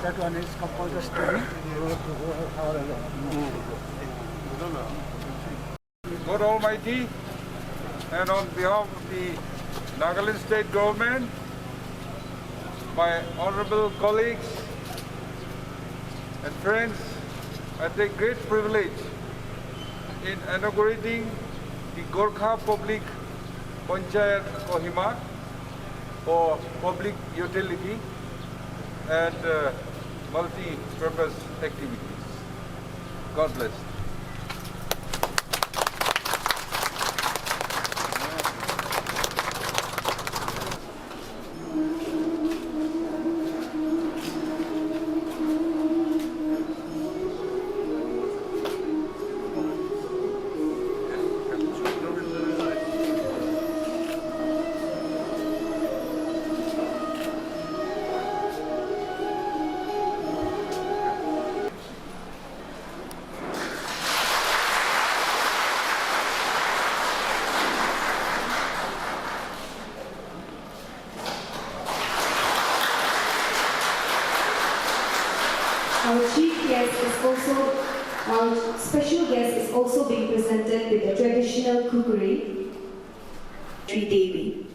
That one is composer study. God Almighty, and on behalf of the Nagaland State Government, my honorable colleagues and friends, I take great privilege in inaugurating the Gorkha Public Panchayat Kohima for public utility and multi-purpose activities. God bless. Our special guest is also being presented with a traditional cookery, Sri Devi.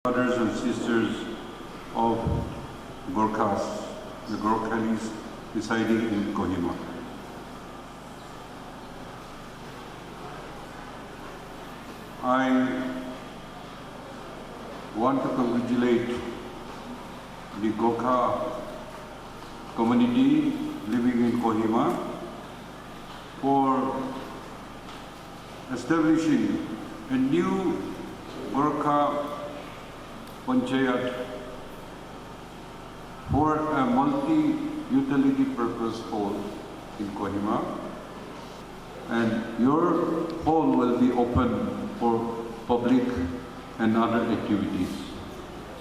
Brothers and sisters of Gorkhas, the Gorkhalis residing in Kohima. I want to congratulate the Gorkha community living in Kohima for establishing a new Gorkha Panchayat for a multi-utility purpose hall in Kohima, and your hall will be open for public and other activities.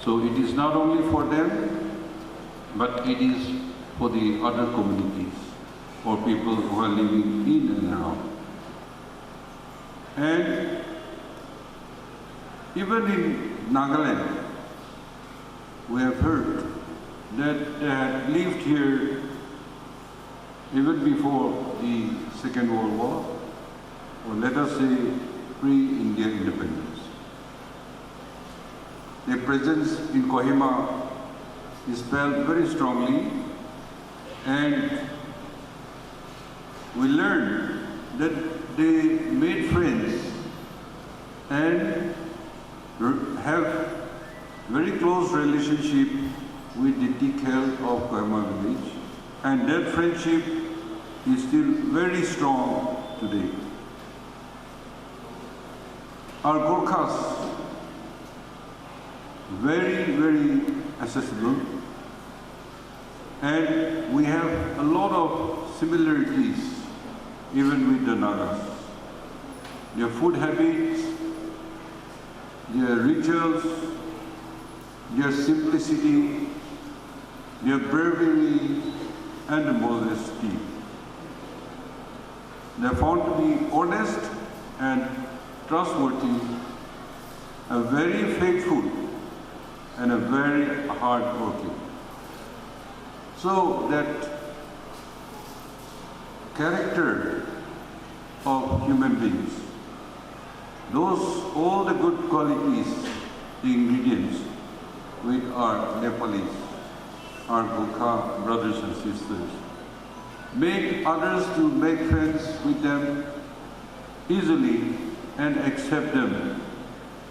So it is not only for them, but it is for the other communities, for people who are living in and around. And even in Nagaland, we have heard that they had lived here even before the Second World War, or let us say pre-India independence. Their presence in Kohima is felt very strongly, and we learned that they made friends and have very close relationship with the Tikhel of Kohima village, and that friendship is still very strong today. Our Gorkhas, very, very accessible, and we have a lot of similarities even with the Nagas. Their food habits, their rituals, their simplicity, their bravery and modesty. They are found to be honest and trustworthy, a very faithful and a very hard-working. So that character of human beings, all the good qualities, the ingredients with our Nepalis, our Gorkha brothers and sisters. make others to make friends with them easily and accept them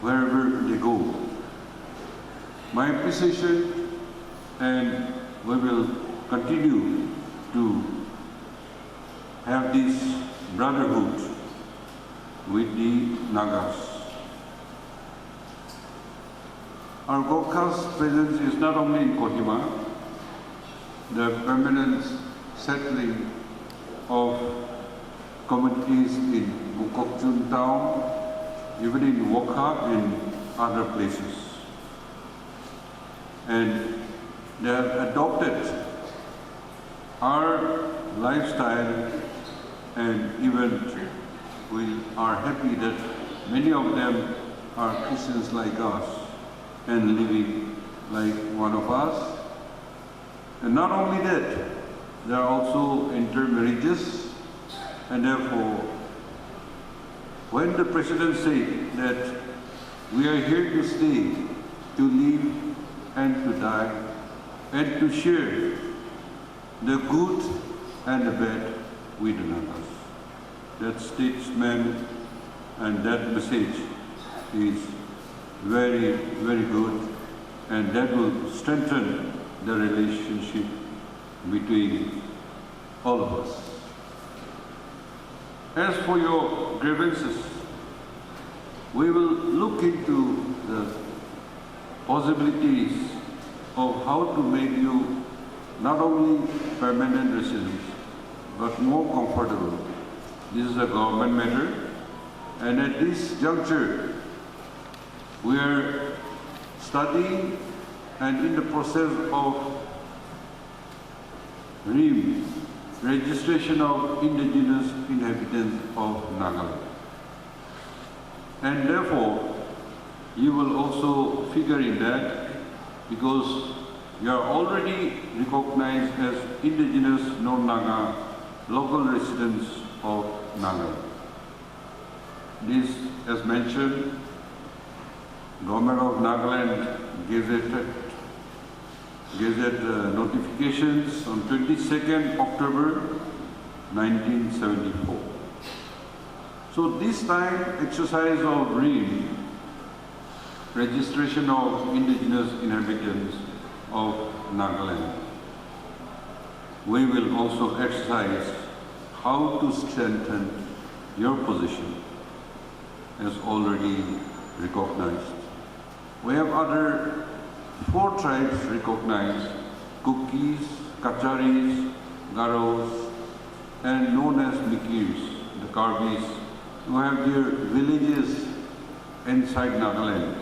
wherever they go. My appreciation, and we will continue to have this brotherhood with the Nagas. Our Gorkha's presence is not only in Kohima, the permanent settling of communities in Mukokchung town, even in Gorkha and other places. And they have adopted our lifestyle, and even we are happy that many of them are Christians like us and living like one of us. And not only that, there are also intermarriages, and therefore, when the President said that we are here to stay, to live and to die, and to share the good and the bad with the Nagas, that statement and that message is very, very good, and that will strengthen the relationship between all of us. As for your grievances, we will look into the possibilities of how to make you not only permanent residents, but more comfortable. This is a government matter, and at this juncture, we are studying and in the process of registration of indigenous inhabitants of Nagaland. And therefore, you will also figure in that, because you are already recognized as indigenous non-Naga local residents of Nagaland. This, as mentioned, Government of Nagaland Gazette notifications on 22nd October 1974. So this time exercise of registration of indigenous inhabitants of Nagaland, we will also exercise how to strengthen your position as already recognized. We have other 4 tribes recognized: Kukis, Kacharis, Garos, and known as Mikirs, the Karbis, who have their villages inside Nagaland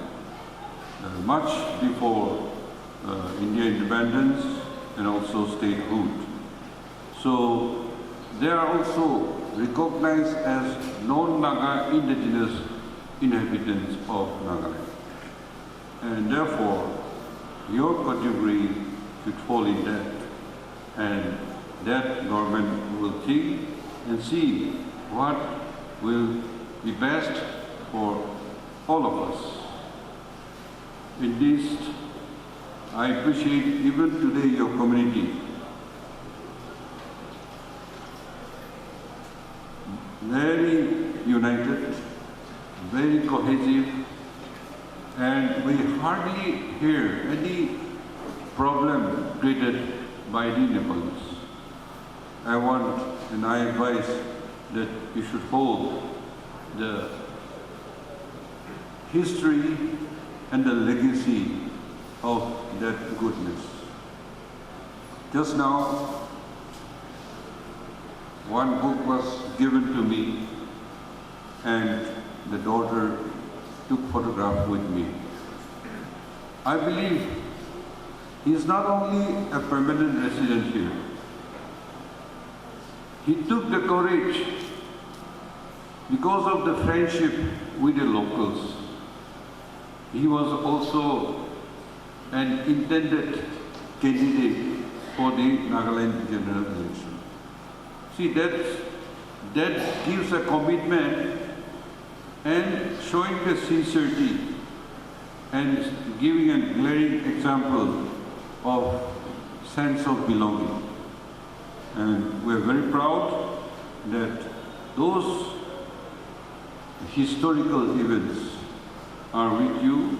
much before India independence and also statehood. So they are also recognized as non-Naga indigenous inhabitants of Nagaland. And therefore, your category should fall in that. And that government will think and see what will be best for all of us. In this, I appreciate even today your community. Very united, very cohesive, and we hardly hear any problem created by the Nepalese. I want and I advise that you should hold the history and the legacy of that goodness. Just now, one book was given to me, and the daughter took photograph with me. I believe he is not only a permanent resident here. He took the courage because of the friendship with the locals. He was also an intended candidate for the Nagaland general election. See, that gives a commitment and showing the sincerity and giving a glaring example of sense of belonging. And we're very proud that those historical events are with you,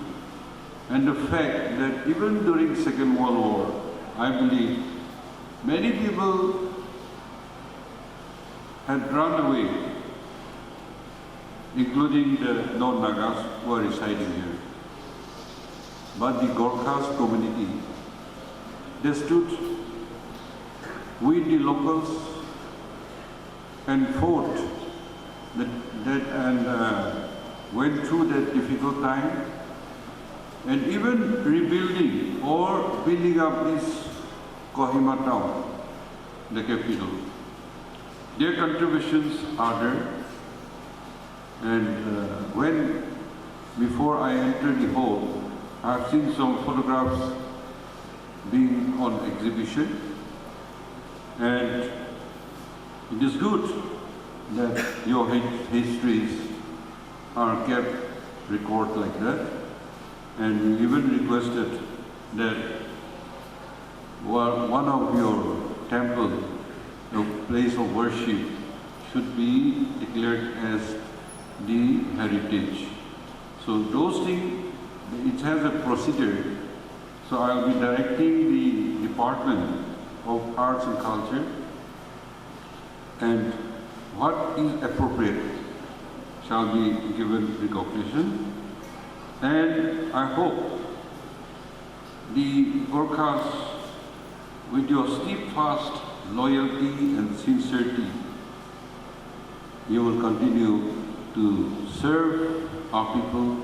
and the fact that even during Second World War, I believe many people had run away, including the non-Nagas who are residing here. But the Gorkhas community, they stood with the locals and fought and went through that difficult time, and even rebuilding or building up this Kohima town, the capital. Their contributions are there, and before I entered the hall, I've seen some photographs being on exhibition, and it is good that your histories are kept record like that, and we even requested that one of your temple, the place of worship, should be declared as the heritage. So those things, it has a procedure. So I'll be directing the Department of Arts and Culture, and what is appropriate shall be given recognition. And I hope the Gorkhas, with your steadfast loyalty and sincerity, you will continue to serve our people,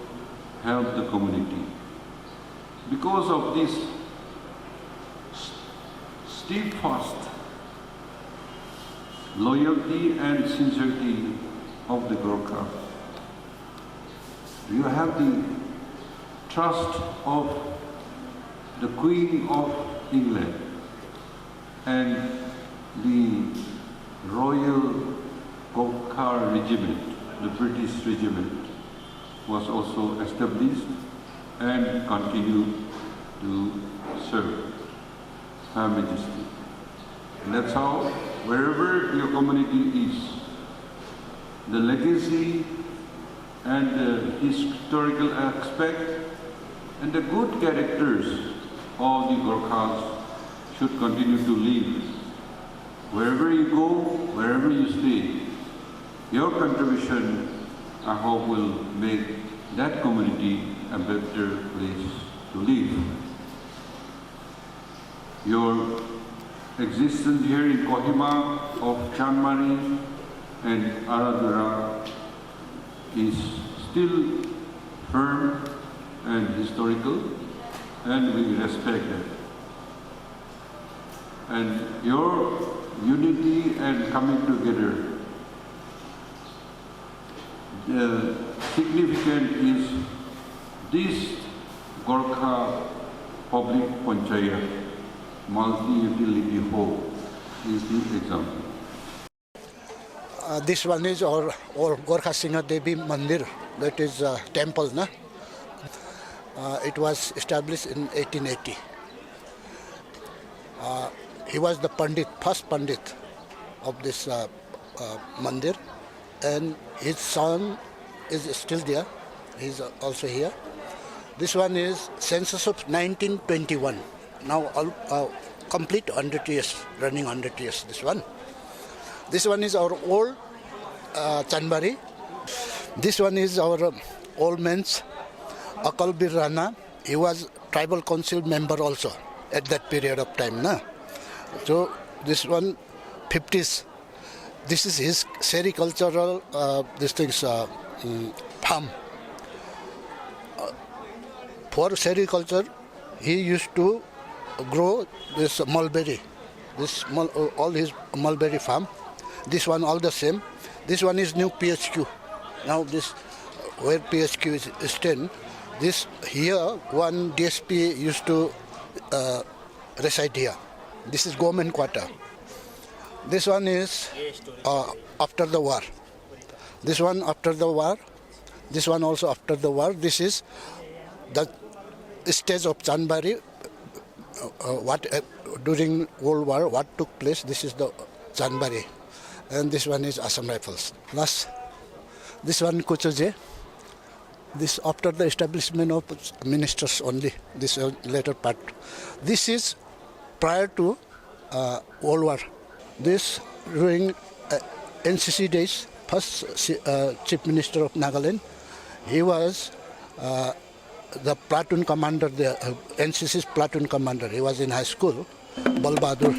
help the community. Because of this steadfast loyalty and sincerity of the Gorkha, you have the trust of the Queen of England, and the Royal Gorkha Regiment, the British regiment, was also established and continue to serve Her Majesty. And that's how, wherever your community is, the legacy and the historical aspect and the good characters of the Gorkhas should continue to live. Wherever you go, wherever you stay, your contribution, I hope, will make that community a better place to live. Your existence here in Kohima of Chanmari and Aradura is still firm and historical, and we respect that. And your unity and coming together, the significant is this Gorkha Public Panchayat multi-utility hall is the example. This one is our Gorkha Singha Devi Mandir, that is a temple. It was established in 1880. He was the first Pandit of this mandir, and his son is still there. He's also here. This one is census of 1921. Now complete 100 years, running 100 years, this one. This one is our old Chanbari. This one is our old man's Akalbir Rana. He was tribal council member also at that period of time. So this one, 50s. This is his sericultural, farm. For sericulture, he used to grow this mulberry, all his mulberry farm. This one all the same. This one is new PHQ. Now this, where PHQ is 10, this here, one DSP used to reside here. This is government quarter. This one is after the war. This one after the war. This one also after the war. This is the stage of Chanbari during World War, what took place. This is the Janbari, and this one is Assam Rifles. Last, this one Kuchoje. This after the establishment of ministers only. This later part. This is prior to World War. This during NCC days, first Chief Minister of Nagaland. He was the platoon commander, the NCC's platoon commander. He was in high school, Bal Bahadur.